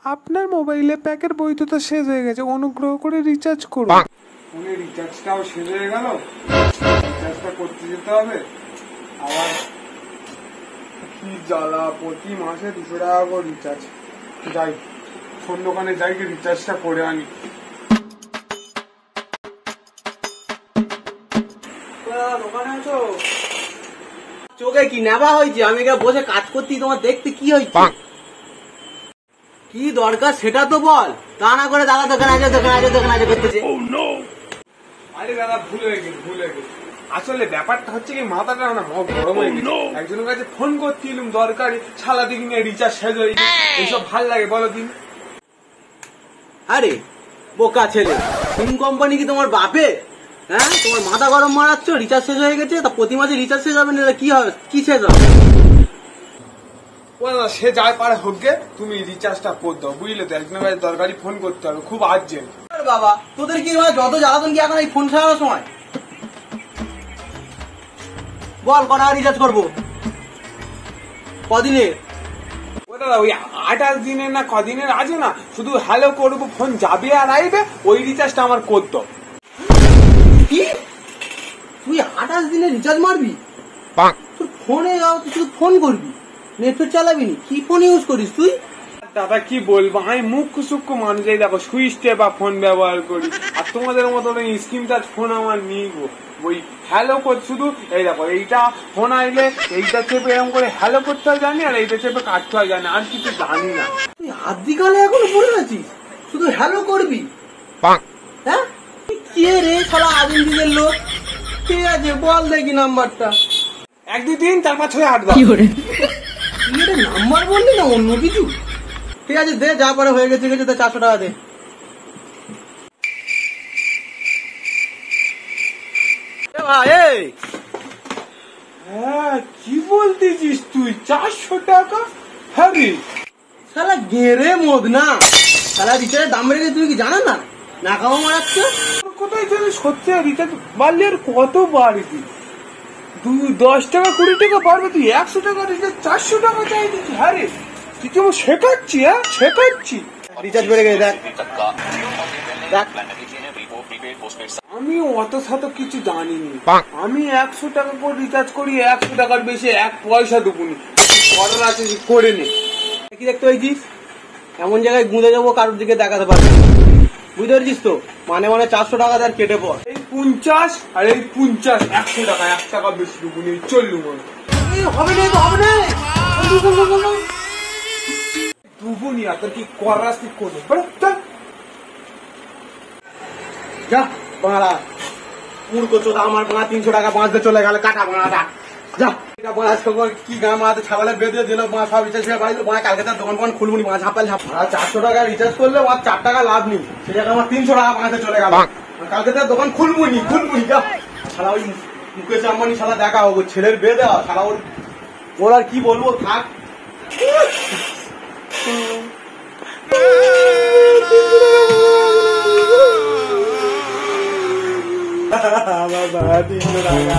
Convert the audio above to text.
আপনার মোবাইলে প্যাকের বৈধতা শেষ হয়ে গেছে, অনুগ্রহ করে রিচার্জ করুন। ফোনে রিচার্জটাও শেষ হয়ে গেল, রিচার্জটা করতে যেতে হবে আবার। কি জ্বালা, প্রতি মাসে 200 টাকা করে রিচার্জ। যাই ফোন দোকানে যাই, কি রিচার্জটা করে আনি। দোকানে আছো? চোখে কি নেবা হয়েছে? আমি এখানে বসে কাজ করছি, তোমার দেখতে কি হয়েছে? কি দরকার সেটা তো বল, তা না করে দাদা দোকান আছে করতেছে। আরে দাদা ভুলে গেছি। আসলে ব্যাপারটা হচ্ছে কি, মাথাটা না গরম হয়ে গেছে। একজনের কাছে ফোন করছিলাম দরকারি, সারা দিন রিচার্জ শেষ হয়ে গেছে। এইসব ভাল লাগে বলো দিন? আরে বোকা ছেলে, সিম কোম্পানি কি তোমার বাপে? হ্যাঁ, তোমার মাথা গরম মারাচ্ছ, রিচার্জ শেষ হয়ে গেছে, তা প্রতি মাসে রিচার্জ শেষ হবে না, কি হবে? কি শেষ হবে? সে যাই পারে হোক গে, তুমি রিচার্জটা করে দাও, বুঝলে তো? একজনের কাছে দরকারি ফোন করতে হবে, খুব আর্জেন্ট। বাবা তোদের কি যত জ্বালাতন কি এখন এই ফোন চালানোর সময়? বল কটা রিচার্জ করবো? কদিনে? ওই 28 দিনের না কদিনের আছে না, শুধু হ্যালো করবো, ফোন যাবে আর আইবে, ওই রিচার্জটা আমার করতো। কি তুই 28 দিনে রিচার্জ মারবি? তোর ফোনে শুধু ফোন করবি, নেটওয়ার্ক চালাবি নি? কি ফোন ইউজ করিস তুই? দাদা কি বলবো, আমি মুখ্য সূক্ষ্ম মানুষ, এই দেখো সুইচ টেপা ফোন ব্যবহার করি। আর তোমাদের মতো স্ক্রিন টাচ ফোন আমার নিব, ওই হ্যালো করতে শুধু। এই দেখো এইটা ফোন আইলে এইটা চেপে এরকম করে হ্যালো করতে হয় জানি, আর এইটা চেপে কাটতে হয় জানি, আর কিছু জানি না। তুই আদিকালে এখনো পড়ে আছিস, শুধু হ্যালো করবি? হ্যাঁ কে রে শালা আদিম যুগের লোক? ঠিক আছে বল দেখি নাম্বারটা। 1 2 3 4 5 6 8 কি করে নাম্বার বললি না অন্য কিছু? ঠিক আছে দে, যা পরে হয়ে গেছে গেছে, 400 টাকা দে। হ্যাঁ কি বলতেছিস তুই? 400 টাকা? হ্যাঁ রে শালা গেরে মদ না, শালা রিচার্জের দাম বেড়ে গেছে, তুমি কি জানো না? না খাওয়া মারাচ্ছ। কোথায় চলে? সত্যি রিচার্জ বাড়লে আর কত বাড়বি? 10 টাকা 20 টাকা বাড়বে, তুই 100 টাকা রিচার্জ 400 টাকা চাই দিচ্ছি? হ্যাঁ রে তুই কেমন শেখাচ্ছি? হ্যাঁ শেখাচ্ছি। রিচার্জ বেড়ে গেছে দেখ। আমি অত শত কিছু জানিনি, আমি 100 টাকা করে রিচার্জ করি, 100 টাকার বেশি 1 পয়সা দুপুনি অর্ডার আছে করে নে। কি দেখতে হয়েছিস? এমন জায়গায় গুঁজে যাবো কারোর দিকে দেখাতে পারবি, বুঝতে পারছিস তো? মানে 400 টাকা তার কেটে পড়। এই 50 আর এই 50 100 টাকা, 1 টাকা বেশি দুপুনি চললু মনে হবে না, হবে না দুপুনি। আর তোর কি করাস তুই করবো? যা বাংলা মূর্খ চোদা, আমার 300 টাকা বাঁচতে চলে গেল, কাটা বাংলাটা যা। এটা বাঁচ কি গাঁ মাতে ছাগলের বেঁধে দিল, সব রিচার্জ বাড়িল, কালকে তার দোকান খুলবনি, 400 টাকা রিচার্জ করলে 4 টাকা লাভ নেই, সে জায়গায় আমার 300 টাকা বাঁচতে চলে গেল, কালকে তার দোকান খুলবনি যা। শালা ওই মুকেশ আম্বানি শালা দেখা হোক, ছেলের বিয়ে দেওয়া শালা, ওর আর কি বলবো, থাক। আমার 300 টাকা।